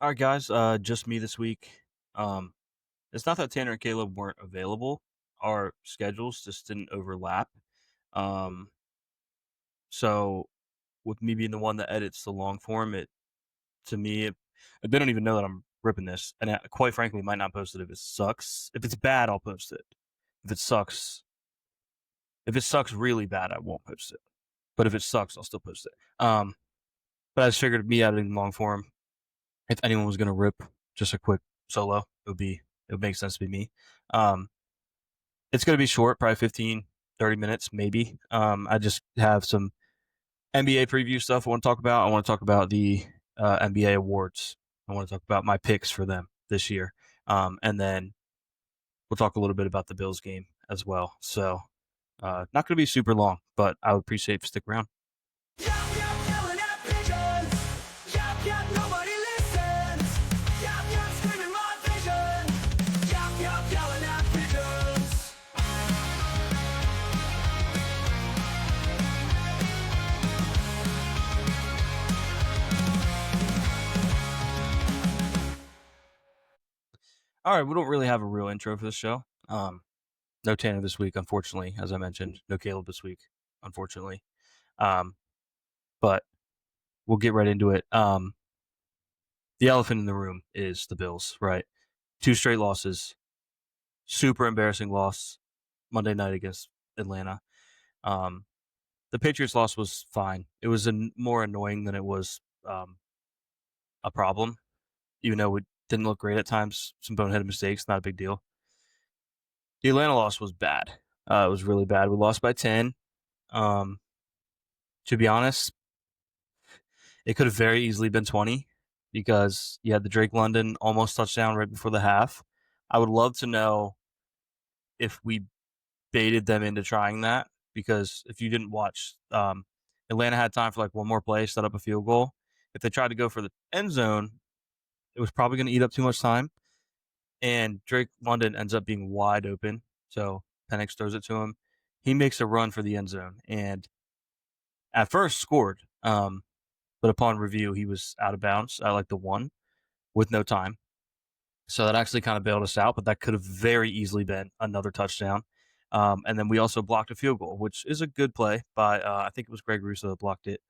All right, guys. Just me this week. Um, it's not that Tanner and Caleb weren't available. Our schedules just didn't overlap. Um, so with me being the one that edits the long form, it to me, they don't even know that I'm ripping this, and quite frankly, might not post it if it sucks. If it's bad, I'll post it. If it sucks, if it sucks really bad, I won't post it. But if it sucks, I'll still post it. But I just figured me editing long form, if anyone was gonna rip just a quick solo, it would make sense to be me. Um, it's gonna be short, probably 15, 30 minutes, maybe. I just have some NBA preview stuff I want to talk about. I want to talk about the NBA awards. I want to talk about my picks for them this year. And then we'll talk a little bit about the Bills game as well. So not going to be super long, but I would appreciate if you stick around. Yap, yap, yelling at pigeons. Yap, yap, nobody listens. Yap, yap, screaming my vision. Yap, yap, yelling at pigeons. All right, we don't really have a real intro for this show. No Tanner this week, unfortunately, as I mentioned. No Caleb this week, unfortunately. Um, but we'll get right into it. The elephant in the room is the Bills, right? Two straight losses, super embarrassing loss Monday night against Atlanta. Um, the Patriots loss was fine. It was more annoying than it was a problem, even though it didn't look great at times. Some boneheaded mistakes, not a big deal. The Atlanta loss was bad. It was really bad. We lost by 10. Um, to be honest, it could have very easily been 20 because you had the Drake London almost touchdown right before the half. I would love to know if we baited them into trying that because if you didn't watch, Atlanta had time for like one more play, set up a field goal. If they tried to go for the end zone, it was probably going to eat up too much time. And Drake London ends up being wide open. So Penix throws it to him. He makes a run for the end zone and at first scored. But upon review, he was out of bounds at like the one with no time. So that actually kind of bailed us out, but that could have very easily been another touchdown. And then we also blocked a field goal, which is a good play by, I think it was Greg Russo that blocked it.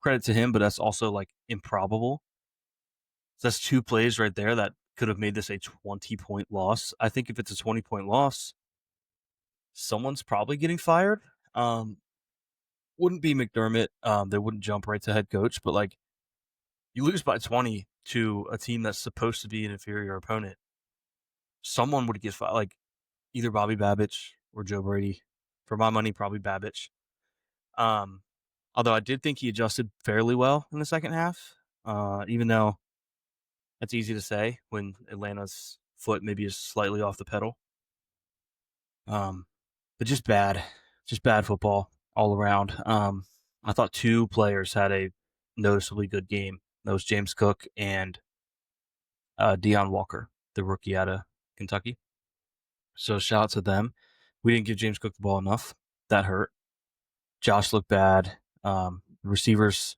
Credit to him, but that's also like improbable. So that's two plays right there that could have made this a 20-point loss. I think if it's a 20-point loss, someone's probably getting fired. Um, wouldn't be McDermott. They wouldn't jump right to head coach, but like you lose by 20 to a team that's supposed to be an inferior opponent, someone would get fired. Like either Bobby Babich or Joe Brady. For my money, probably Babich. Um, although I did think he adjusted fairly well in the second half, even though that's easy to say when Atlanta's foot maybe is slightly off the pedal. Um, but just bad football all around. I thought two players had a noticeably good game. That was James Cook and Deion Walker, the rookie out of Kentucky. So shout out to them. We didn't give James Cook the ball enough. That hurt. Josh looked bad. Receivers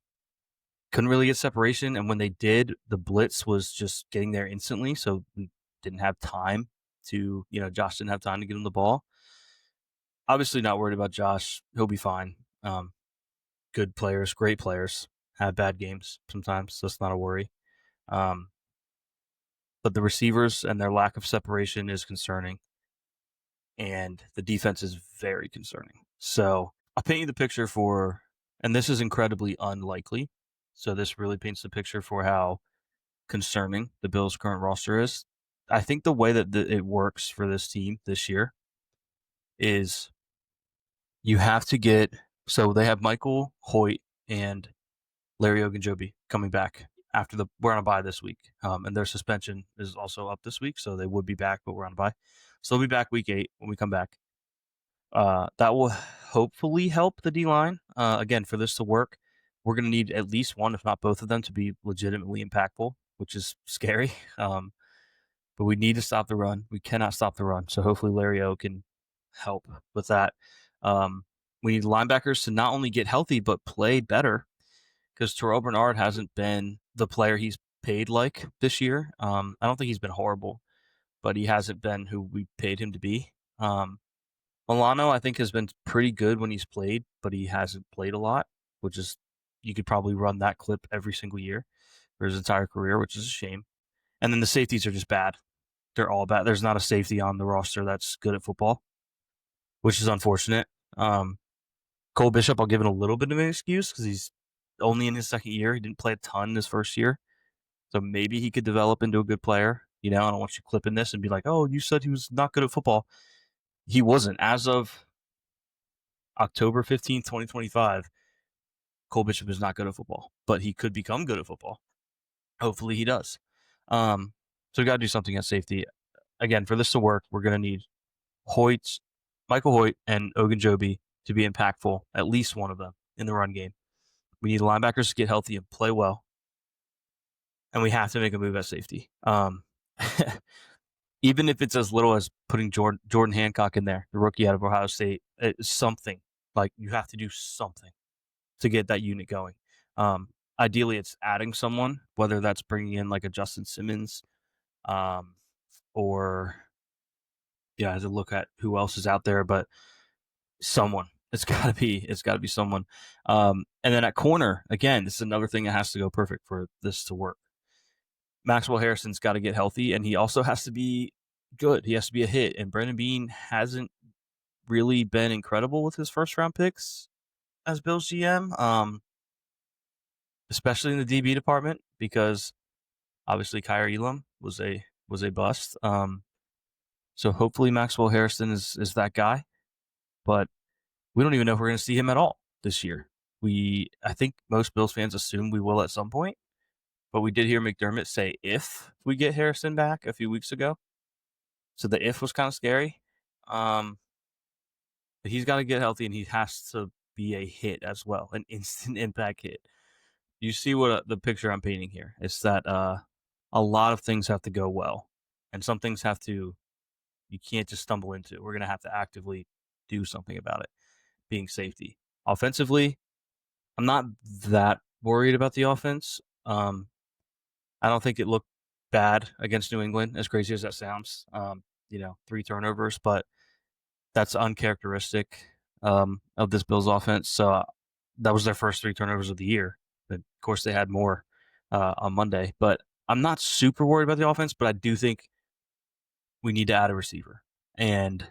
couldn't really get separation, and when they did, the blitz was just getting there instantly. So we didn't have time to, Josh didn't have time to get him the ball. Obviously, not worried about Josh. He'll be fine. Good players, great players, have bad games sometimes. So that's not a worry. Um, but the receivers and their lack of separation is concerning, and the defense is very concerning. So I'll paint you the picture for, and this is incredibly unlikely. So this really paints the picture for how concerning the Bills' current roster is. I think the way that it works for this team this year is you have to get, so they have Michael Hoyt and Larry Ogunjobi coming back after we're on a bye this week. And their suspension is also up this week, so they would be back, but we're on a bye. So they'll be back week 8 when we come back. That will hopefully help the D line. Again, for this to work, we're going to need at least one, if not both of them, to be legitimately impactful, which is scary. But we need to stop the run. We cannot stop the run. So hopefully Larry O can help with that. We need linebackers to not only get healthy, but play better because Terrell Bernard hasn't been the player he's paid like this year. I don't think he's been horrible, but he hasn't been who we paid him to be. Milano, I think, has been pretty good when he's played, but he hasn't played a lot, which is you could probably run that clip every single year for his entire career, which is a shame. And then the safeties are just bad. They're all bad. There's not a safety on the roster that's good at football, which is unfortunate. Um, Cole Bishop, I'll give it a little bit of an excuse because he's only in his second year. He didn't play a ton his first year. So maybe he could develop into a good player. You know, I don't want you clipping this and be like, oh, you said he was not good at football. He wasn't. As of October 15th, 2025, Cole Bishop is not good at football, but he could become good at football. Hopefully he does. So we got to do something at safety. Again, for this to work, we're going to need Hoyt, Michael Hoyt, and Ogunjobi to be impactful, at least one of them in the run game. We need linebackers to get healthy and play well, and we have to make a move at safety. Even if it's as little as putting Jordan Hancock in there, the rookie out of Ohio State, it's something. Like you have to do something to get that unit going. Ideally, it's adding someone, whether that's bringing in like a Justin Simmons, um, or yeah, I have to look at who else is out there, but someone. It's got to be someone. And then at corner, again, this is another thing that has to go perfect for this to work. Maxwell Harrison's got to get healthy, and he also has to be good. He has to be a hit. And Brandon Beane hasn't really been incredible with his first round picks as Bills GM, especially in the DB department, because obviously Kyrie Elam was a bust. So hopefully Maxwell Harrison is that guy, but we don't even know if we're going to see him at all this year. I think most Bills fans assume we will at some point, but we did hear McDermott say if we get Harrison back a few weeks ago. So the if was kind of scary. But he's got to get healthy, and he has to be a hit as well, an instant impact hit. You see what the picture I'm painting here? It's that a lot of things have to go well, and some things you can't just stumble into. We're gonna have to actively do something about it. Being safety, offensively, I'm not that worried about the offense. I don't think it looked bad against New England, as crazy as that sounds. 3 turnovers, but that's uncharacteristic of this Bills offense. So that was their first 3 turnovers of the year. But of course, they had more on Monday. But I'm not super worried about the offense, but I do think we need to add a receiver. And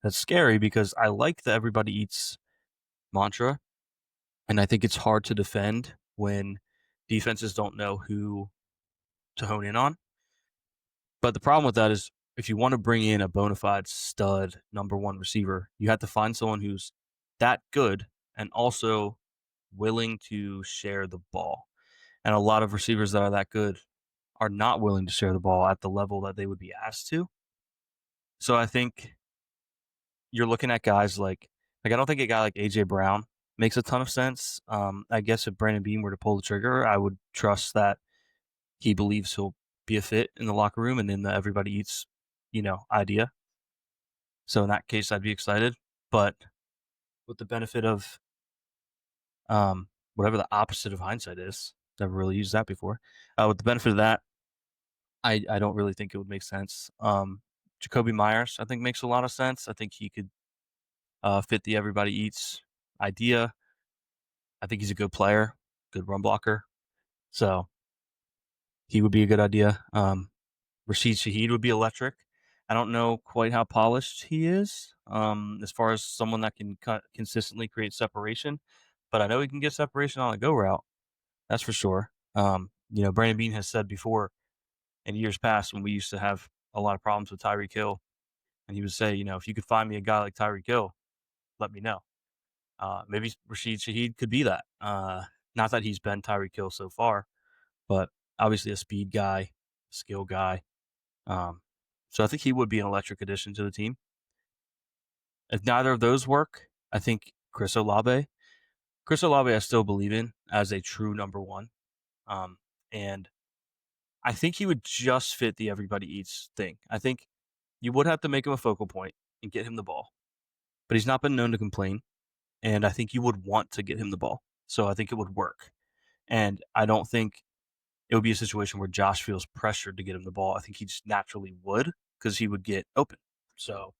that's scary because I like the everybody eats mantra. And I think it's hard to defend when defenses don't know who to hone in on. But the problem with that is if you want to bring in a bona fide stud number one receiver, you have to find someone who's that good and also willing to share the ball. And a lot of receivers that are that good are not willing to share the ball at the level that they would be asked to. So I think you're looking at guys like I don't think a guy like AJ Brown makes a ton of sense. I guess if Brandon Beane were to pull the trigger, I would trust that he believes he'll be a fit in the locker room and in the everybody eats, idea. So in that case, I'd be excited. But with the benefit of whatever the opposite of hindsight is, never really used that before. With the benefit of that, I don't really think it would make sense. Jacoby Myers, I think, makes a lot of sense. I think he could fit the everybody eats idea. I think he's a good player, good run blocker. So he would be a good idea. Rashid Shaheed would be electric. I don't know quite how polished he is as far as someone that can consistently create separation, but I know he can get separation on a go route. That's for sure. Brandon Beane has said before in years past when we used to have a lot of problems with Tyreek Hill, and he would say, if you could find me a guy like Tyreek Hill, let me know. Maybe Rashid Shaheed could be that. Not that he's been Tyreek Hill so far, but obviously a speed guy, skill guy. So I think he would be an electric addition to the team. If neither of those work, I think Chris Olave. Chris Olave, I still believe in as a true number one. And I think he would just fit the everybody eats thing. I think you would have to make him a focal point and get him the ball. But he's not been known to complain. And I think you would want to get him the ball. So I think it would work. And I don't think it would be a situation where Josh feels pressured to get him the ball. I think he just naturally would because he would get open. So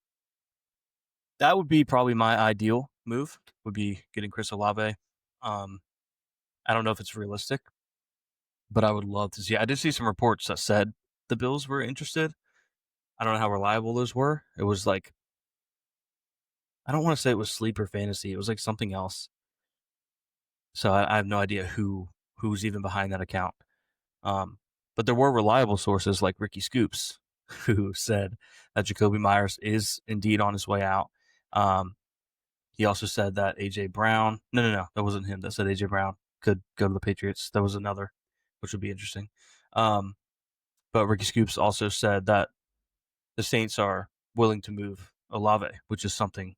that would be probably my ideal move. Would be getting Chris Olave. Um, I don't know if it's realistic, but I would love to see. I did see some reports that said the Bills were interested. I don't know how reliable those were. It was like I don't want to say it was sleeper fantasy. It was like something else. So I have no idea who's even behind that account. Um, but there were reliable sources like Ricky Scoops who said that Jacoby Myers is indeed on his way out. Um, he also said that AJ Brown. No, that wasn't him. That said AJ Brown could go to the Patriots. That was another, which would be interesting. Um, but Ricky Scoops also said that the Saints are willing to move Olave, which is something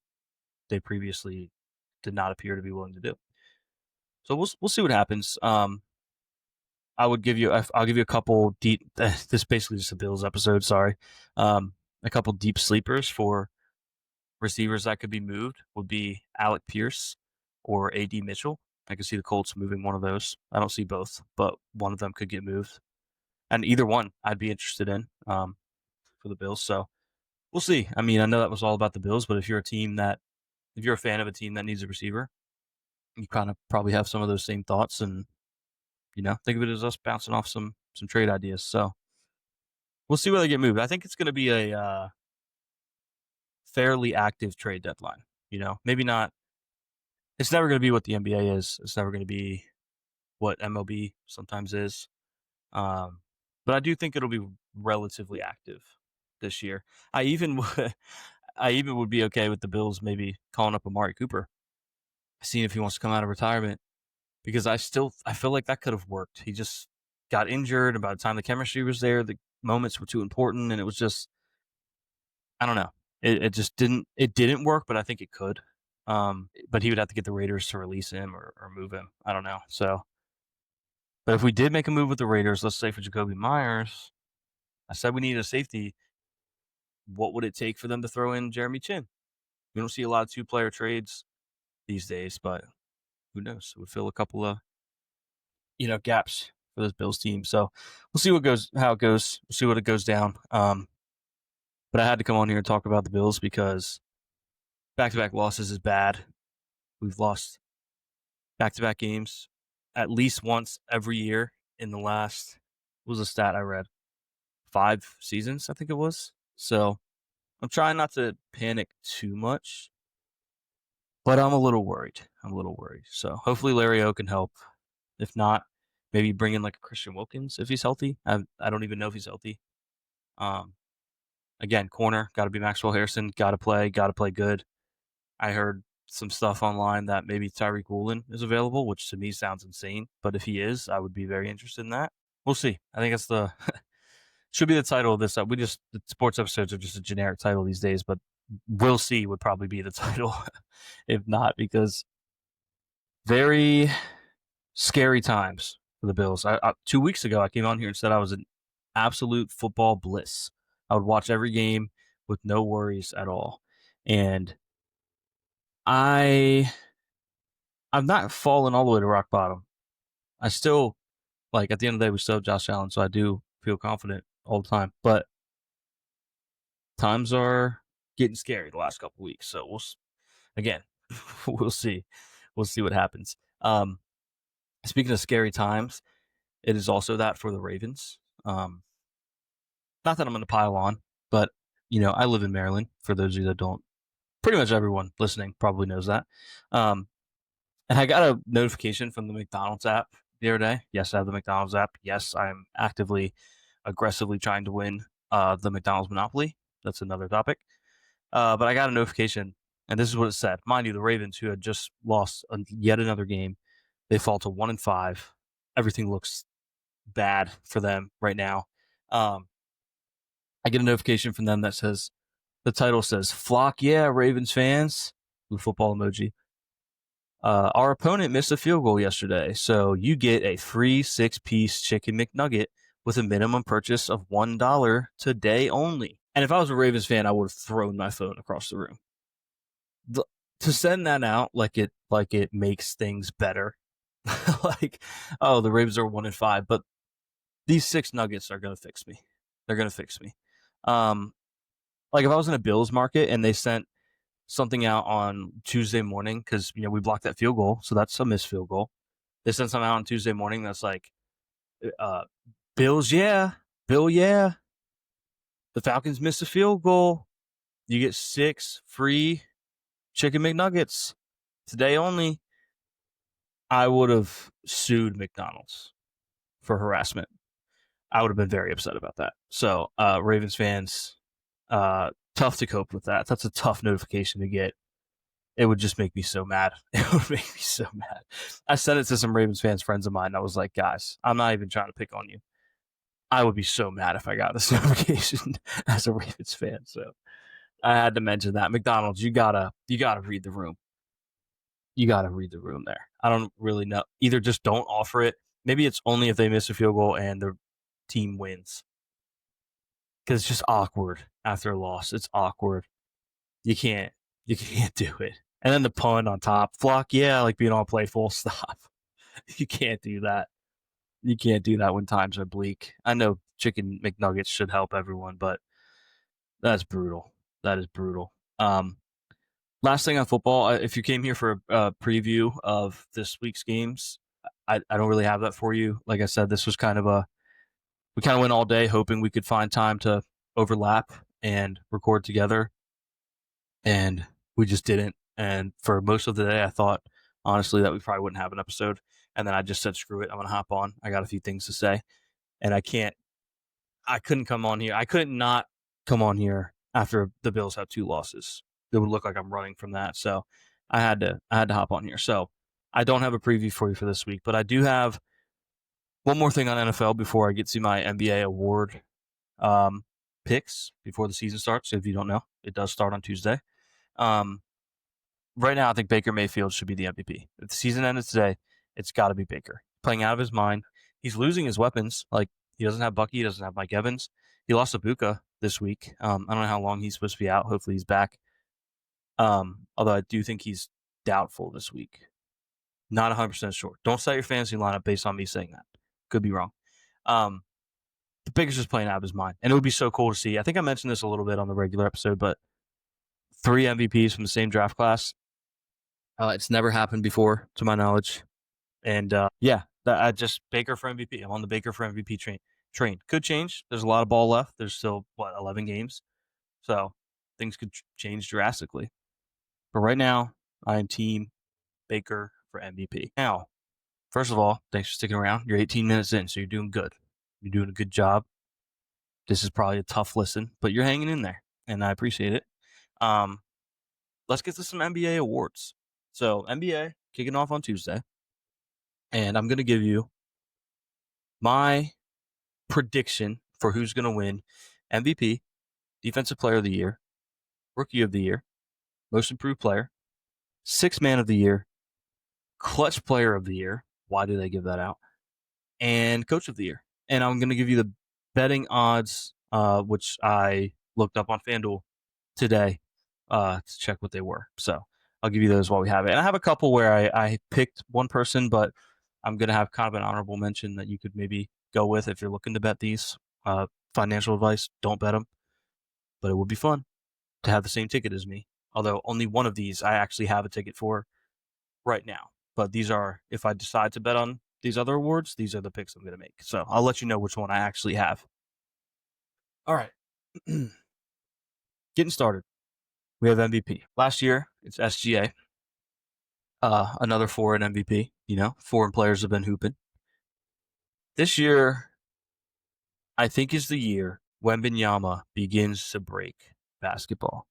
they previously did not appear to be willing to do. So we'll see what happens. I'll give you a couple deep. This is basically just a Bills episode. Sorry, a couple deep sleepers for receivers that could be moved would be Alec Pierce or AD Mitchell. I could see the Colts moving one of those. I don't see both, but one of them could get moved, and either one I'd be interested in for the Bills. So we'll see. I mean, I know that was all about the Bills, but if you're a fan of a team that needs a receiver, you kind of probably have some of those same thoughts, and think of it as us bouncing off some trade ideas. So we'll see where they get moved. I think it's going to be a fairly active trade deadline. Maybe not. It's never going to be what the NBA is. It's never going to be what MLB sometimes is. But I do think it'll be relatively active this year. I even I even would be okay with the Bills maybe calling up Amari Cooper, seeing if he wants to come out of retirement, because I feel like that could have worked. He just got injured, and by the time the chemistry was there, the moments were too important, and it was just I don't know. It just didn't work, but I think it could. But he would have to get the Raiders to release him or move him. I don't know. So, but if we did make a move with the Raiders, let's say for Jacoby Myers, I said we needed a safety. What would it take for them to throw in Jeremy Chin? We don't see a lot of two-player trades these days, but who knows? It would fill a couple of gaps for this Bills team. So we'll see how it goes. We'll see what it goes down. But I had to come on here and talk about the Bills because back-to-back losses is bad. We've lost back-to-back games at least once every year in the last, what was a stat I read? 5 seasons, I think it was. So I'm trying not to panic too much, but I'm a little worried. So hopefully Larry O can help. If not, maybe bring in like a Christian Wilkins if he's healthy. I don't even know if he's healthy. Um, Again, corner, got to be Maxwell Harrison. Got to play good. I heard some stuff online that maybe Tyreek Woolen is available, which to me sounds insane. But if he is, I would be very interested in that. We'll see. I think that's the should be the title of this. The sports episodes are just a generic title these days, but we'll see would probably be the title, if not, because very scary times for the Bills. 2 weeks ago, I came on here and said I was in absolute football bliss. I would watch every game with no worries at all, and I I've not fallen all the way to rock bottom. I still at the end of the day we still have Josh Allen, so I do feel confident all the time. But times are getting scary the last couple weeks, so again we'll see what happens. Speaking of scary times, it is also that for the Ravens. Not that I'm going to pile on, but I live in Maryland. For those of you that don't, pretty much everyone listening probably knows that. And I got a notification from the McDonald's app the other day. Yes, I have the McDonald's app. Yes, I'm actively, aggressively trying to win the McDonald's monopoly. That's another topic. But I got a notification, and this is what it said. Mind you, the Ravens, who had just lost yet another game, they fall to 1-5. Everything looks bad for them right now. I get a notification from them that says the title says "Flock, yeah, Ravens fans," with a football emoji. Our opponent missed a field goal yesterday, so you get a free 6-piece chicken McNugget with a minimum purchase of $1 today only. And if I was a Ravens fan, I would have thrown my phone across the room. To send that out like it makes things better, like, oh, the Ravens are 1-5, but these 6 Nuggets are gonna fix me. They're gonna fix me. Um, like if I was in a Bills market and they sent something out on Tuesday morning because we blocked that field goal, so that's a missed field goal. They sent something out on Tuesday morning that's like, uh, Bills, yeah, Bill, yeah, the Falcons missed a field goal. You get 6 free chicken McNuggets today only. I would have sued McDonald's for harassment. I would have been very upset about that. So, Ravens fans, tough to cope with that. That's a tough notification to get. It would just make me so mad. It would make me so mad. I sent it to some Ravens fans, friends of mine. I was like, guys, I'm not even trying to pick on you. I would be so mad if I got this notification as a Ravens fan. So I had to mention that. McDonald's, you gotta read the room. You gotta read the room there. I don't really know. Either just don't offer it. Maybe it's only if they miss a field goal and the team wins. Because it's just awkward after a loss. It's awkward. You can't do it. And then the pun on top. Flock, yeah, like being all playful. Stop. You can't do that. You can't do that when times are bleak. I know chicken McNuggets should help everyone, but that's brutal. That is brutal. Last thing on football, if you came here for a preview of this week's games, I don't really have that for you. Like I said, this was we kind of went all day hoping we could find time to overlap and record together, and we just didn't. And for most of the day, I thought honestly that we probably wouldn't have an episode. And then I just said, screw it, I'm gonna hop on. I got a few things to say, and I couldn't come on here. I couldn't not come on here after the Bills have 2 losses. It would look like I'm running from that. So I had to hop on here. So I don't have a preview for you for this week, but I do have one more thing on NFL before I get to my NBA award picks before the season starts. If you don't know, it does start on Tuesday. Um, right now, I think Baker Mayfield should be the MVP. If the season ended today, it's got to be Baker. Playing out of his mind. He's losing his weapons. Like, he doesn't have Bucky. He doesn't have Mike Evans. He lost Ibuka this week. I don't know how long he's supposed to be out. Hopefully he's back. Although I do think he's doubtful this week. Not 100% sure. Don't set your fantasy lineup based on me saying that. Could be wrong. The Baker's just playing out of his mind. And it would be so cool to see. I think I mentioned this a little bit on the regular episode, but 3 MVPs from the same draft class. It's never happened before, to my knowledge. And yeah, I just Baker for MVP. I'm on the Baker for MVP train. Could change. There's a lot of ball left. There's still 11 games, so things could change drastically. But right now, I am team Baker for MVP. Now, first of all, thanks for sticking around. You're 18 minutes in, so you're doing good. You're doing a good job. This is probably a tough listen, but you're hanging in there, and I appreciate it. Let's get to some NBA awards. So NBA kicking off on Tuesday, and I'm going to give you my prediction for who's going to win MVP, Defensive Player of the Year, Rookie of the Year, Most Improved Player, Sixth Man of the Year, Clutch Player of the Year. Why do they give that out? And Coach of the Year. And I'm going to give you the betting odds, which I looked up on FanDuel today to check what they were. So I'll give you those while we have it. And I have a couple where I picked one person, but I'm going to have kind of an honorable mention that you could maybe go with if you're looking to bet these. Financial advice, don't bet them. But it would be fun to have the same ticket as me. Although only one of these I actually have a ticket for right now. But these are, if I decide to bet on these other awards, these are the picks I'm going to make. So I'll let you know which one I actually have. All right. Getting started. We have MVP. Last year, it's SGA. Another foreign MVP. Foreign players have been hooping. This year, I think, is the year Wembanyama begins to break basketball.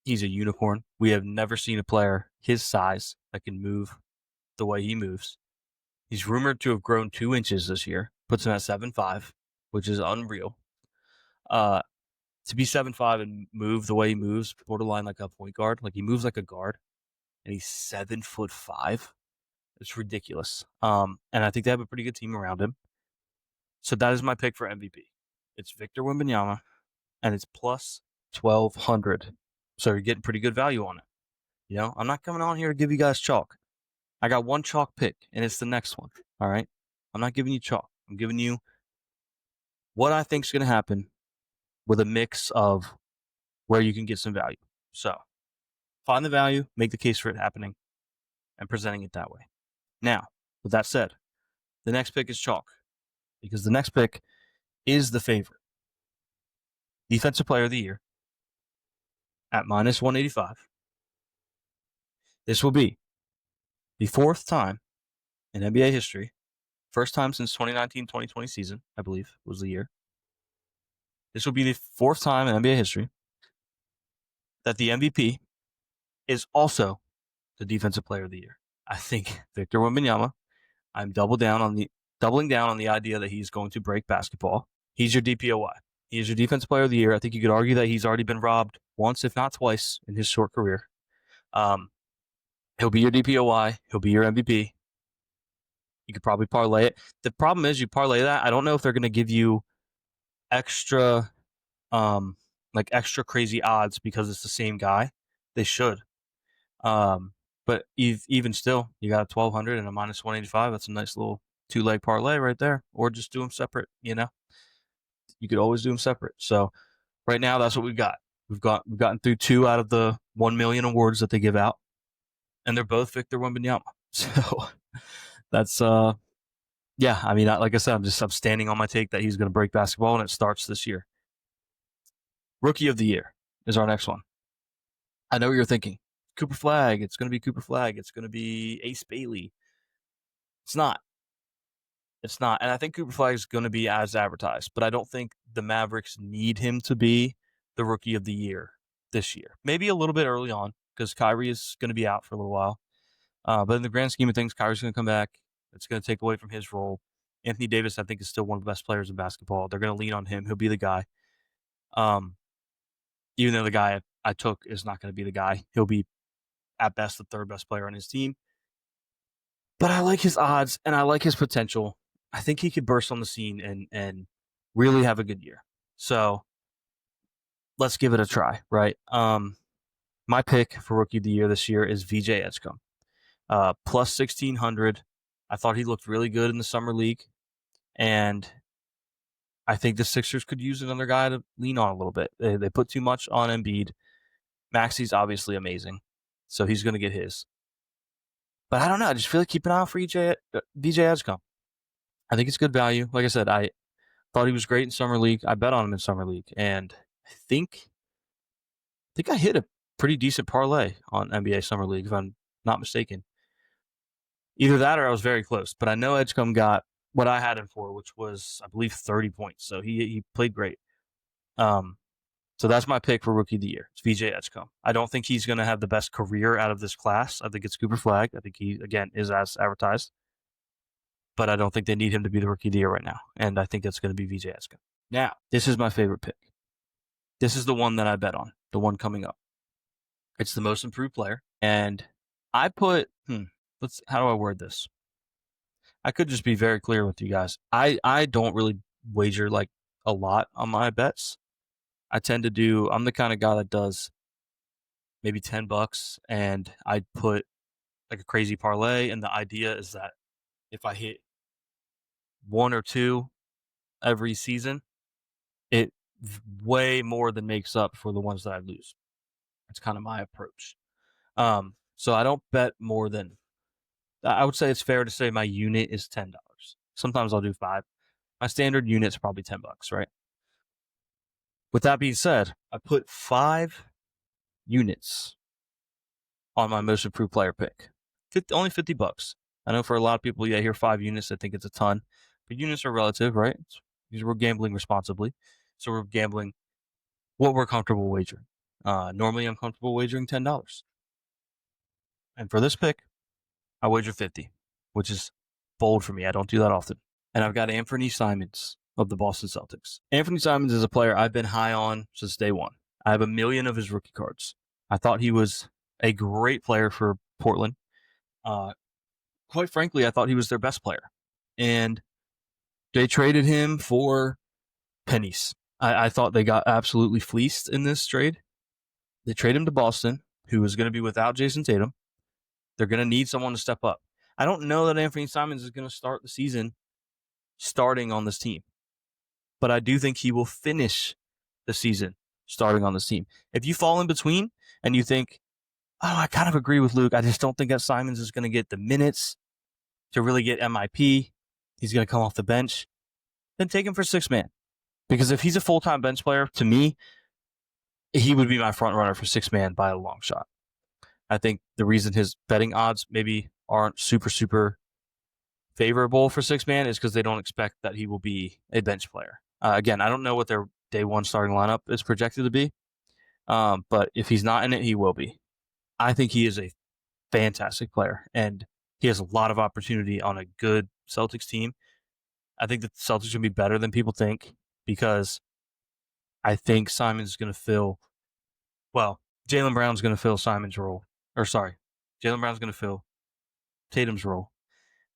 He's a unicorn. We have never seen a player his size that can move the way he moves. He's rumored to have grown 2 inches this year, puts him at 7'5", which is unreal. To be 7'5" and move the way he moves, borderline like a point guard, like he moves like a guard, and he's 7'5". It's ridiculous. And I think they have a pretty good team around him. So that is my pick for MVP. It's Victor Wembanyama, and it's plus 1,200. So you're getting pretty good value on it. I'm not coming on here to give you guys chalk. I got one chalk pick, and it's the next one. All right? I'm not giving you chalk. I'm giving you what I think is going to happen with a mix of where you can get some value. So find the value, make the case for it happening, and presenting it that way. Now, with that said, the next pick is chalk because the next pick is the favorite. Defensive Player of the Year at minus 185. This will be the fourth time in NBA history, first time since 2019-2020 season, I believe, was the year. This will be the fourth time in NBA history that the MVP is also the Defensive Player of the Year. I think Victor Wembanyama. I'm doubling down on the idea that he's going to break basketball. He's your DPOY. He is your Defensive Player of the Year. I think you could argue that he's already been robbed once, if not twice, in his short career. He'll be your DPOY. He'll be your MVP. You could probably parlay it. The problem is you parlay that. I don't know if they're going to give you extra, extra crazy odds because it's the same guy. They should. But even still, you got a 1,200 and a minus 185. That's a nice little two-leg parlay right there. Or just do them separate, you could always do them separate. So right now, that's what we've got. We've gotten through 2 out of the 1 million awards that they give out, and they're both Victor Wembanyama. So that's yeah. I mean, like I said, I'm standing on my take that he's going to break basketball, and it starts this year. Rookie of the Year is our next one. I know what you're thinking. Cooper Flagg. It's going to be Cooper Flagg. It's going to be Ace Bailey. It's not. It's not. And I think Cooper Flagg is going to be as advertised, but I don't think the Mavericks need him to be the Rookie of the Year this year. Maybe a little bit early on because Kyrie is going to be out for a little while. But in the grand scheme of things, Kyrie's going to come back. It's going to take away from his role. Anthony Davis, I think, is still one of the best players in basketball. They're going to lean on him. He'll be the guy. Even though the guy I took is not going to be the guy. He'll be, at best, the third best player on his team. But I like his odds, and I like his potential. I think he could burst on the scene and really have a good year. So let's give it a try, right? My pick for Rookie of the Year this year is VJ Edgecombe. Plus 1,600. I thought he looked really good in the summer league, and I think the Sixers could use another guy to lean on a little bit. They put too much on Embiid. Maxi's obviously amazing, so he's going to get his. But I don't know. I just feel like keep an eye out for VJ Edgecombe. I think it's good value. Like I said, I thought he was great in summer league. I bet on him in summer league, and I think I hit a pretty decent parlay on NBA summer league, if I'm not mistaken. Either that or I was very close. But I know Edgecombe got what I had him for, which was, I believe, 30 points. So he played great. So that's my pick for Rookie of the Year. It's VJ Edgecombe. I don't think he's going to have the best career out of this class. I think it's Cooper Flagg. I think he, again, is as advertised. But I don't think they need him to be the Rookie of the Year right now. And I think that's going to be VJ Edgecombe. Now, this is my favorite pick. This is the one that I bet on, the one coming up. It's the most improved player. And I put, how do I word this? I could just be very clear with you guys. I don't really wager like a lot on my bets. I tend to do, I'm the kind of guy that does maybe $10 and I put like a crazy parlay. And the idea is that if I hit 1 or 2 every season, it way more than makes up for the ones that I lose. That's kind of my approach. So I don't bet more than, I would say it's fair to say my unit is $10. Sometimes I'll do 5. My standard unit's probably $10, right? With that being said, I put 5 units on my most improved player pick. Only $50. I know for a lot of people, hear 5 units, I think it's a ton. But units are relative, right? Because we're gambling responsibly. So we're gambling what we're comfortable wagering. Normally, I'm comfortable wagering $10. And for this pick, I wager 50, which is bold for me. I don't do that often. And I've got Anthony Simons of the Boston Celtics. Anthony Simons is a player I've been high on since day one. I have 1 million of his rookie cards. I thought he was a great player for Portland. Quite frankly, I thought he was their best player. And they traded him for pennies. I thought they got absolutely fleeced in this trade. They trade him to Boston, who is going to be without Jason Tatum. They're going to need someone to step up. I don't know that Anthony Simons is going to start the season starting on this team. But I do think he will finish the season starting on this team. If you fall in between and you think, oh, I kind of agree with Luke, I just don't think that Simons is going to get the minutes to really get MIP. He's going to come off the bench. Then take him for sixth man. Because if he's a full-time bench player, to me, he would be my front runner for sixth man by a long shot. I think the reason his betting odds maybe aren't super favorable for sixth man is because they don't expect that he will be a bench player. Again, I don't know what their day one starting lineup is projected to be, but if he's not in it, he will be. I think he is a fantastic player, and he has a lot of opportunity on a good Celtics team. I think the Celtics are going to be better than people think because I think Simon's going to fill, well, Jaylen Brown's going to fill Simon's role. Jaylen Brown's going to fill Tatum's role.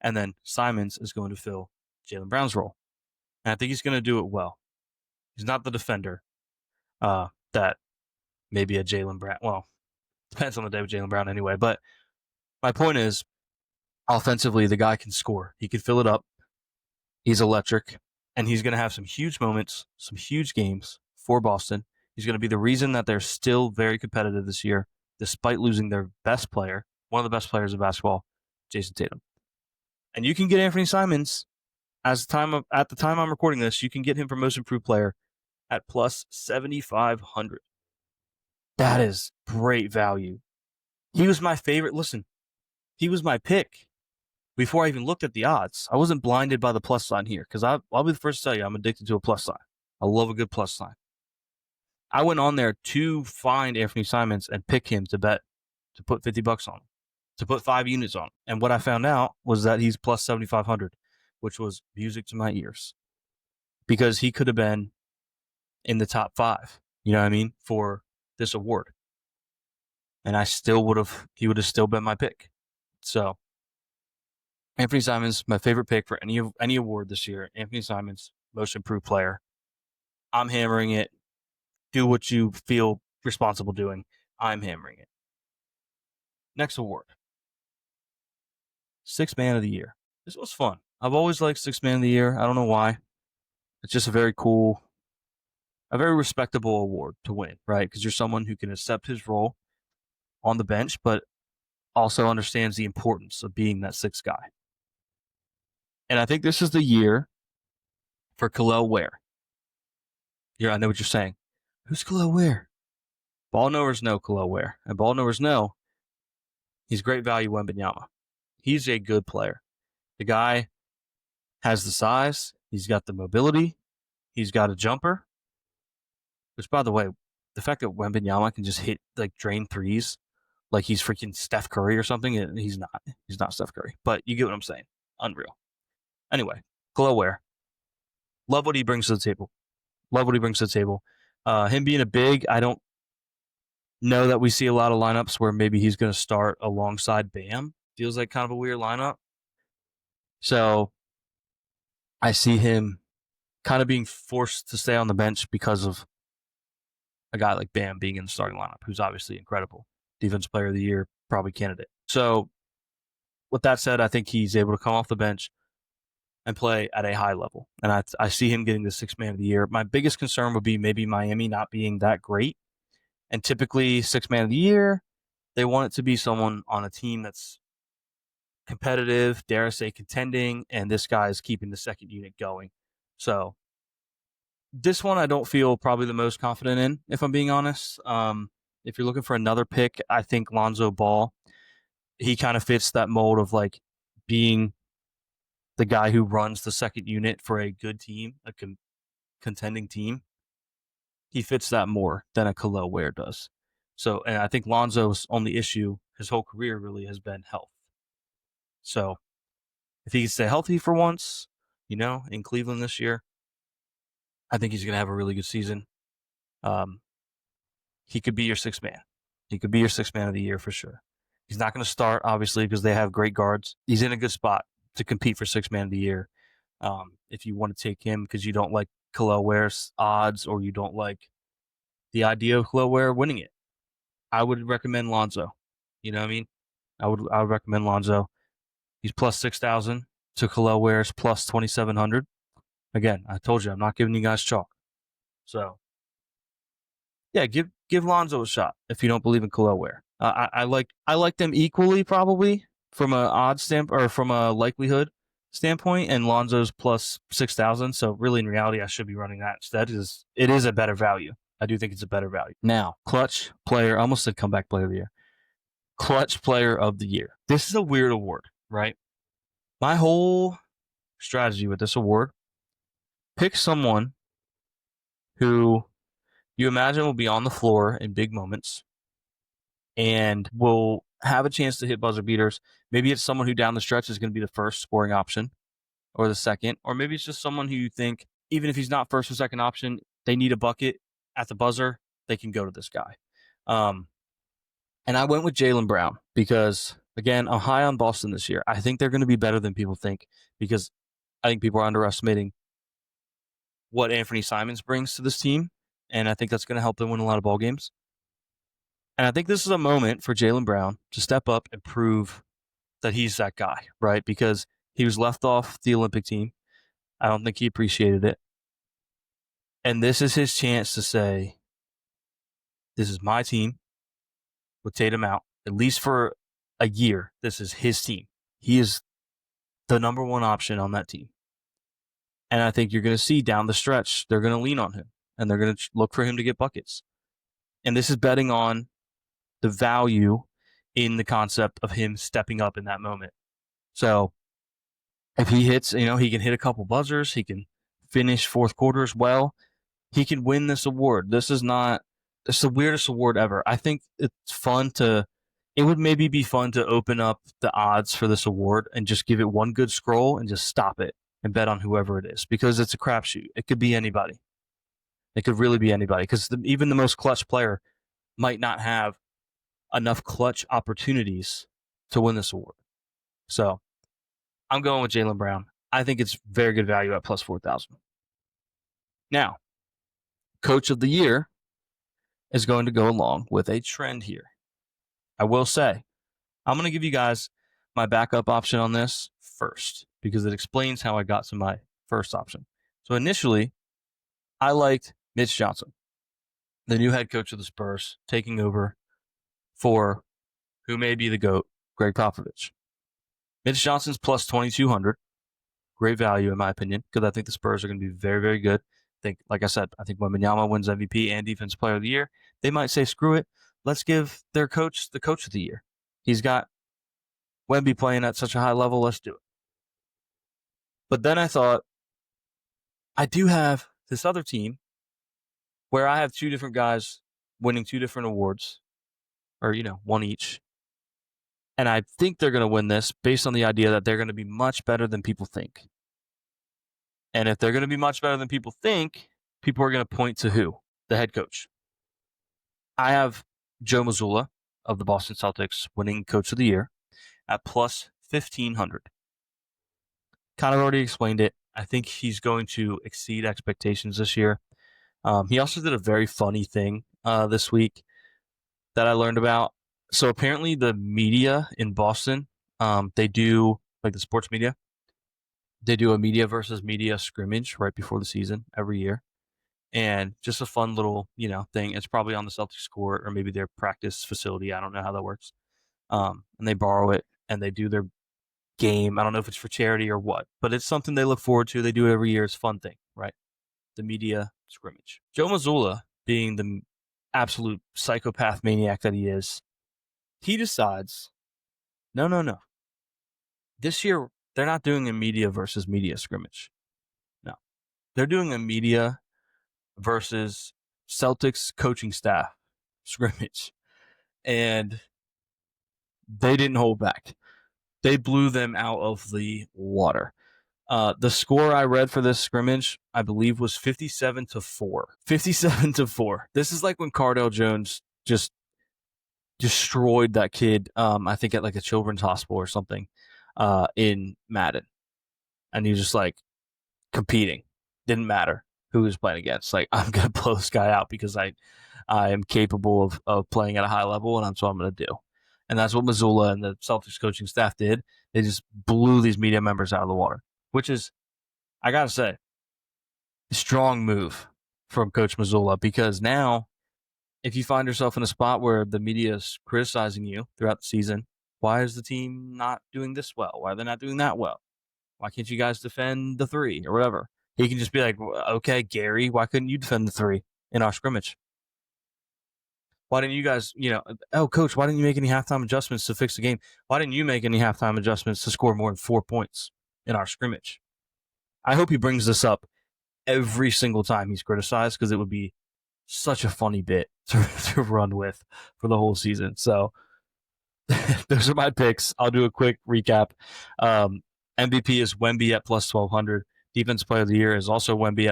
And then Simons is going to fill Jaylen Brown's role. And I think he's going to do it well. He's not the defender that maybe a Jaylen Brown, well, depends on the day with Jaylen Brown anyway. But my point is, offensively, the guy can score. He can fill it up. He's electric. And he's going to have some huge moments, some huge games for Boston. He's going to be the reason that they're still very competitive this year, despite losing their best player, one of the best players in basketball, Jason Tatum. And you can get Anthony Simons at the time I'm recording this. You can get him for most improved player at plus 7,500. That is great value. He was my favorite. Listen, he was my pick before I even looked at the odds. I wasn't blinded by the plus sign here because I'll be the first to tell you I'm addicted to a plus sign. I love a good plus sign. I went on there to find Anthony Simons and pick him to bet, to put $50 on him, to put 5 units on him. And what I found out was that he's plus 7,500, which was music to my ears because he could have been in the top 5, you know what I mean, for this award. And he would have still been my pick. So Anthony Simons, my favorite pick for any award this year. Anthony Simons, most improved player. I'm hammering it. Do what you feel responsible doing. I'm hammering it. Next award. Sixth Man of the Year. This was fun. I've always liked Sixth Man of the Year. I don't know why. It's just a very respectable award to win, right? Because you're someone who can accept his role on the bench, but also understands the importance of being that sixth guy. And I think this is the year for Khalil Ware. Yeah, I know what you're saying. Who's Khalil Ware? Ball knowers know Khalil Ware. And ball knowers know he's great value Wembanyama. He's a good player. The guy has the size. He's got the mobility. He's got a jumper. Which, by the way, the fact that Wembanyama can just hit, drain threes like he's freaking Steph Curry or something, he's not. He's not Steph Curry. But you get what I'm saying. Unreal. Anyway, Khalil Ware. Love what he brings to the table. Him being a big, I don't know that we see a lot of lineups where maybe he's going to start alongside Bam. Feels like kind of a weird lineup. So I see him kind of being forced to stay on the bench because of a guy like Bam being in the starting lineup, who's obviously incredible. Defensive Player of the Year, probably candidate. So with that said, I think he's able to come off the bench and play at a high level. And I see him getting the Sixth Man of the Year. My biggest concern would be maybe Miami not being that great. And typically, Sixth Man of the Year, they want it to be someone on a team that's competitive, dare I say contending, and this guy is keeping the second unit going. So this one I don't feel probably the most confident in, if I'm being honest. If you're looking for another pick, I think Lonzo Ball, he kind of fits that mold of being the guy who runs the second unit for a good team, a contending team. He fits that more than a Khalil Ware does. So, and I think Lonzo's only issue his whole career really has been health. So if he can stay healthy for once, in Cleveland this year, I think he's going to have a really good season. He could be your sixth man. He could be your Sixth Man of the Year for sure. He's not going to start, obviously, because they have great guards. He's in a good spot to compete for Sixth Man of the Year. If you want to take him because you don't like Khalil Ware's odds or you don't like the idea of Khalil Ware winning it, I would recommend Lonzo. You know what I mean? I would recommend Lonzo. He's plus 6,000 to Khalil Ware's plus 2,700. Again, I told you I'm not giving you guys chalk. So yeah, give Lonzo a shot if you don't believe in Khalil Ware. I like them equally probably from a odd stamp or from a likelihood standpoint, and Lonzo's plus 6,000. So really, in reality, I should be running that instead. It is a better value. I do think it's a better value. Now, clutch player, I almost said comeback player of the year. Clutch player of the year. This is a weird award, right? My whole strategy with this award: pick someone who you imagine will be on the floor in big moments and will have a chance to hit buzzer beaters. Maybe it's someone who down the stretch is going to be the first scoring option or the second, or maybe it's just someone who you think, even if he's not first or second option, they need a bucket at the buzzer, they can go to this guy. And I went with Jaylen Brown because, again, I'm high on Boston this year. I think they're going to be better than people think because I think people are underestimating what Anthony Simons brings to this team, and I think that's going to help them win a lot of ball games. And I think this is a moment for Jaylen Brown to step up and prove that he's that guy, right? Because he was left off the Olympic team. I don't think he appreciated it. And this is his chance to say, this is my team with Tatum out, at least for a year. This is his team. He is the number one option on that team. And I think you're going to see down the stretch, they're going to lean on him and they're going to look for him to get buckets. And this is betting on the value in the concept of him stepping up in that moment. So if he hits, he can hit a couple buzzers. He can finish fourth quarters well. He can win this award. It's the weirdest award ever. I think it would maybe be fun to open up the odds for this award and just give it one good scroll and just stop it and bet on whoever it is because it's a crapshoot. It could be anybody. It could really be anybody because even the most clutch player might not have enough clutch opportunities to win this award. So I'm going with Jaylen Brown. I think it's very good value at plus 4,000. Now, coach of the year is going to go along with a trend here. I will say, I'm going to give you guys my backup option on this first because it explains how I got to my first option. So initially, I liked Mitch Johnson, the new head coach of the Spurs, taking over for who may be the GOAT, Greg Popovich. Mitch Johnson's plus 2,200. Great value, in my opinion, because I think the Spurs are going to be very, very good. Like I said, I think when Wembanyama wins MVP and Defensive Player of the Year, they might say, screw it. Let's give their coach the coach of the year. He's got Wemby playing at such a high level. Let's do it. But then I thought, I do have this other team where I have two different guys winning two different awards, or, one each. And I think they're going to win this based on the idea that they're going to be much better than people think. And if they're going to be much better than people think, people are going to point to who? The head coach. I have Joe Mazzulla of the Boston Celtics winning Coach of the Year at plus 1,500. Kind of already explained it. I think he's going to exceed expectations this year. He also did a very funny thing this week that I learned about. So apparently the media in Boston, they do, like the sports media, they do a media versus media scrimmage right before the season every year. And just a fun little, thing. It's probably on the Celtics court or maybe their practice facility. I don't know how that works. And they borrow it and they do their game. I don't know if it's for charity or what, but it's something they look forward to. They do it every year. It's a fun thing, right? The media scrimmage. Joe Mazzulla, being the absolute psychopath maniac that he is, he decides, no. This year, they're not doing a media versus media scrimmage. No. They're doing a media versus Celtics coaching staff scrimmage. And they didn't hold back. They blew them out of the water. The score I read for this scrimmage, I believe, was 57-4. 57-4. This is like when Cardell Jones just destroyed that kid, I think at like a children's hospital or something, in Madden. And he was just like competing. Didn't matter who he was playing against. Like, I'm going to blow this guy out because I am capable of playing at a high level, and that's what I'm going to do. And that's what Mazzulla and the Celtics coaching staff did. They just blew these media members out of the water, which is, I got to say, strong move from Coach Mazzulla, because now if you find yourself in a spot where the media is criticizing you throughout the season, why is the team not doing this well? Why are they not doing that well? Why can't you guys defend the three or whatever? He can just be like, okay, Gary, why couldn't you defend the three in our scrimmage? Why didn't you guys, oh, coach, why didn't you make any halftime adjustments to fix the game? Why didn't you make any halftime adjustments to score more than 4 points in our scrimmage? I hope he brings this up every single time he's criticized, because it would be such a funny bit to run with for the whole season. So those are my picks. I'll do a quick recap. MVP is Wemby at plus 1,200. Defensive Player of the Year is also Wemby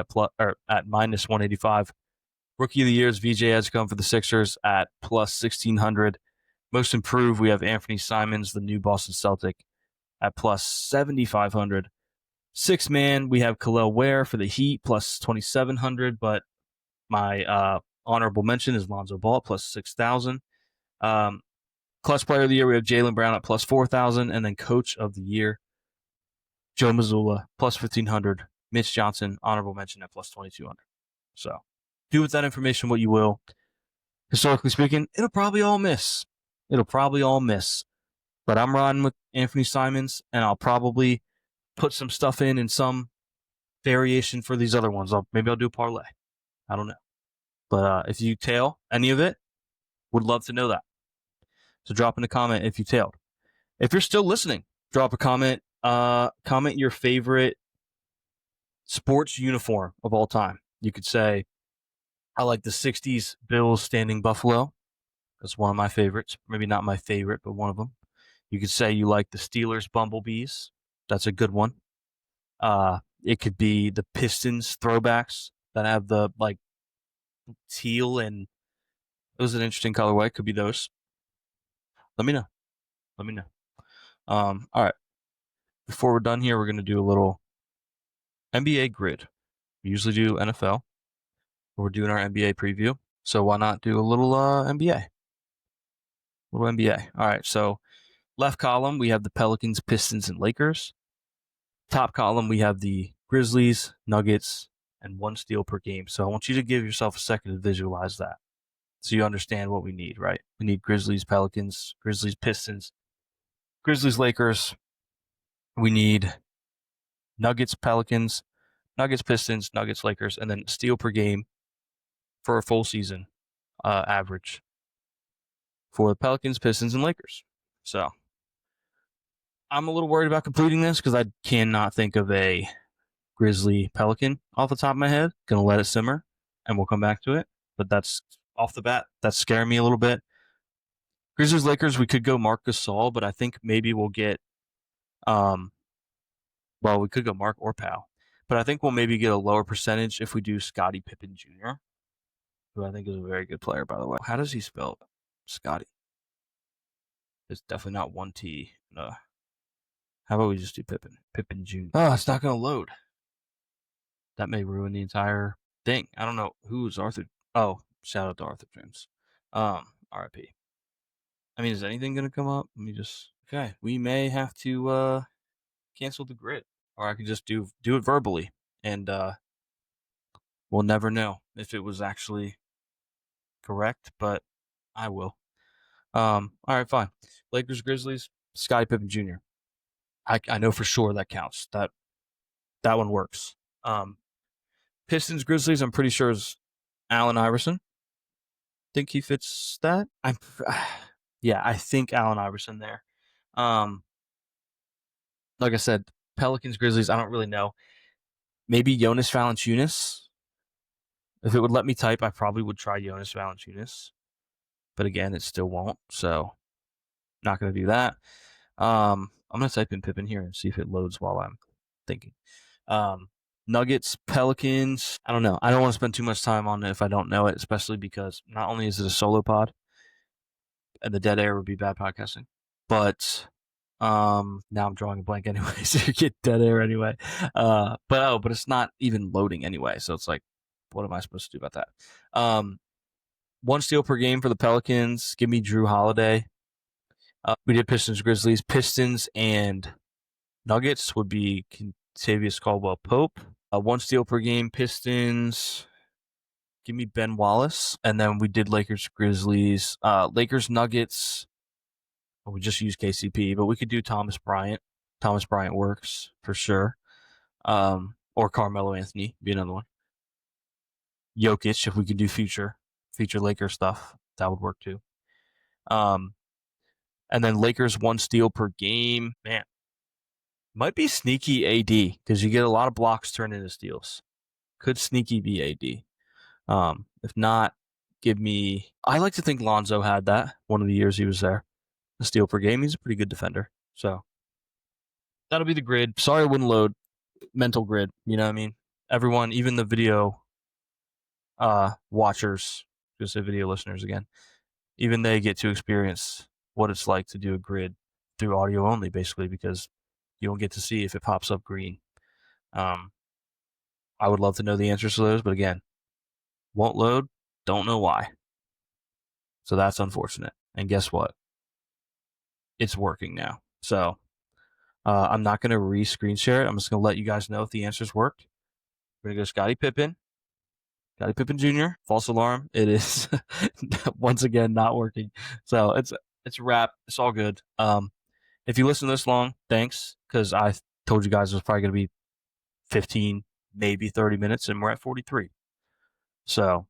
at minus 185. Rookie of the Year is VJ Edgecombe for the Sixers at plus 1,600. Most Improved, we have Anthony Simons, the new Boston Celtic, at plus 7,500. Six man, we have Khalil Ware for the Heat plus 2,700, but my honorable mention is Lonzo Ball at plus 6,000. Clutch Player of the Year, we have Jaylen Brown at plus 4,000, and then Coach of the Year, Joe Mazzulla, plus 1,500. Mitch Johnson, honorable mention at plus 2,200. So do with that information what you will. Historically speaking, it'll probably all miss. But I'm riding with Anthony Simons, and I'll probably put some stuff in some variation for these other ones. Maybe I'll do a parlay. I don't know. But if you tail any of it, would love to know that. So drop in a comment if you tailed. If you're still listening, drop a comment. Comment your favorite sports uniform of all time. You could say, I like the 60s Bills standing buffalo. That's one of my favorites. Maybe not my favorite, but one of them. You could say you like the Steelers bumblebees. That's a good one. It could be the Pistons throwbacks that have the teal, and it was an interesting colorway. Could be those. Let me know. All right. Before we're done here, we're going to do a little NBA grid. We usually do NFL. We're doing our NBA preview. So why not do a little NBA? All right. So left column, we have the Pelicans, Pistons, and Lakers. Top column, we have the Grizzlies, Nuggets, and 1 steal per game. So I want you to give yourself a second to visualize that, so you understand what we need, right? We need Grizzlies, Pelicans, Grizzlies, Pistons, Grizzlies, Lakers. We need Nuggets, Pelicans, Nuggets, Pistons, Nuggets, Lakers, and then steal per game for a full season average for the Pelicans, Pistons, and Lakers. So I'm a little worried about completing this because I cannot think of a Grizzly Pelican off the top of my head. Gonna let it simmer, and we'll come back to it. But that's off the bat. That's scaring me a little bit. Grizzlies, Lakers, we could go Marc Gasol, but I think maybe we'll get we could go Mark or Powell. But I think we'll maybe get a lower percentage if we do Scottie Pippen Jr., who I think is a very good player, by the way. How does he spell Scottie? It's definitely not 1 T. No. How about we just do Pippen? Pippen Jr. Oh, it's not going to load. That may ruin the entire thing. I don't know. Who's Arthur? Oh, shout out to Arthur James. RIP. I mean, is anything going to come up? Let me just... Okay, we may have to cancel the grid. Or I can just do it verbally. And we'll never know if it was actually correct, but I will. All right, fine. Lakers, Grizzlies, Scottie Pippen Jr. I know for sure that counts. That one works. Pistons, Grizzlies, I'm pretty sure is Allen Iverson. Think he fits that? I think Allen Iverson there. Like I said, Pelicans, Grizzlies, I don't really know. Maybe Jonas Valanciunas. If it would let me type, I probably would try Jonas Valanciunas. But again, it still won't. So, not going to do that. I'm going to type in Pippen here and see if it loads while I'm thinking. Nuggets, Pelicans. I don't know. I don't want to spend too much time on it if I don't know it, especially because not only is it a solo pod, and the dead air would be bad podcasting, but now I'm drawing a blank anyway, so you get dead air anyway. But it's not even loading anyway, so it's like, what am I supposed to do about that? 1 steal per game for the Pelicans. Give me Drew Holiday. We did Pistons, Grizzlies. Pistons and Nuggets would be Contavious Caldwell-Pope. One steal per game. Pistons. Give me Ben Wallace. And then we did Lakers Grizzlies. Lakers Nuggets. Well, we just used KCP, but we could do Thomas Bryant. Thomas Bryant works for sure. Or Carmelo Anthony be another one. Jokic, if we could do future Laker stuff, that would work too. And then Lakers one steal per game. Man, might be sneaky AD because you get a lot of blocks turned into steals. Could sneaky be AD? If not, give me. I like to think Lonzo had that one of the years he was there. A steal per game. He's a pretty good defender. So that'll be the grid. Sorry, I wouldn't load mental grid. You know what I mean? Everyone, even the video watchers, just say video listeners again, even they get to experience what it's like to do a grid through audio only, basically, because you don't get to see if it pops up green. I would love to know the answers to those, but again, won't load. Don't know why. So that's unfortunate. And guess what? It's working now. So I'm not going to re-screen share it. I'm just going to let you guys know if the answers worked. We're going to go Scottie Pippen. Scottie Pippen Jr. False alarm. It is once again not working. So it's a wrap. It's all good. If you listen this long, thanks, because I told you guys it was probably going to be 15, maybe 30 minutes, and we're at 43. So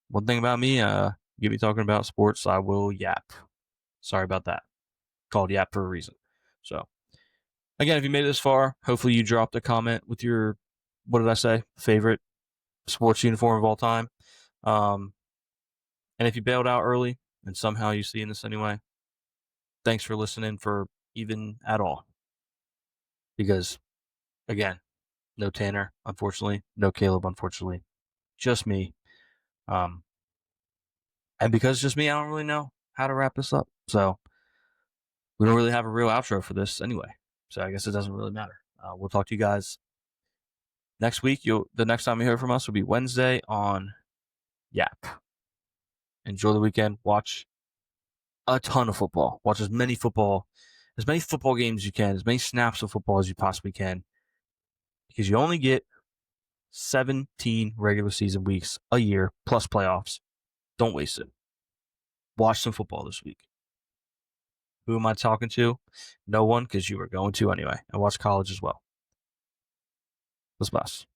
one thing about me, get me talking about sports, I will yap. Sorry about that. Called yap for a reason. So again, if you made it this far, hopefully you dropped a comment with your, what did I say, favorite sports uniform of all time. And if you bailed out early and somehow you see in this anyway, thanks for listening for even at all. Because again, no Tanner, unfortunately, no Caleb, unfortunately, just me. And because it's just me, I don't really know how to wrap this up. So we don't really have a real outro for this anyway. So I guess it doesn't really matter. We'll talk to you guys next week. The next time you hear from us will be Wednesday on Yap. Enjoy the weekend. Watch a ton of football. Watch as many football games as you can, as many snaps of football as you possibly can, because you only get 17 regular season weeks a year plus playoffs. Don't waste it. Watch some football this week. Who am I talking to? No one, because you were going to anyway. And watch college as well. Let's pass.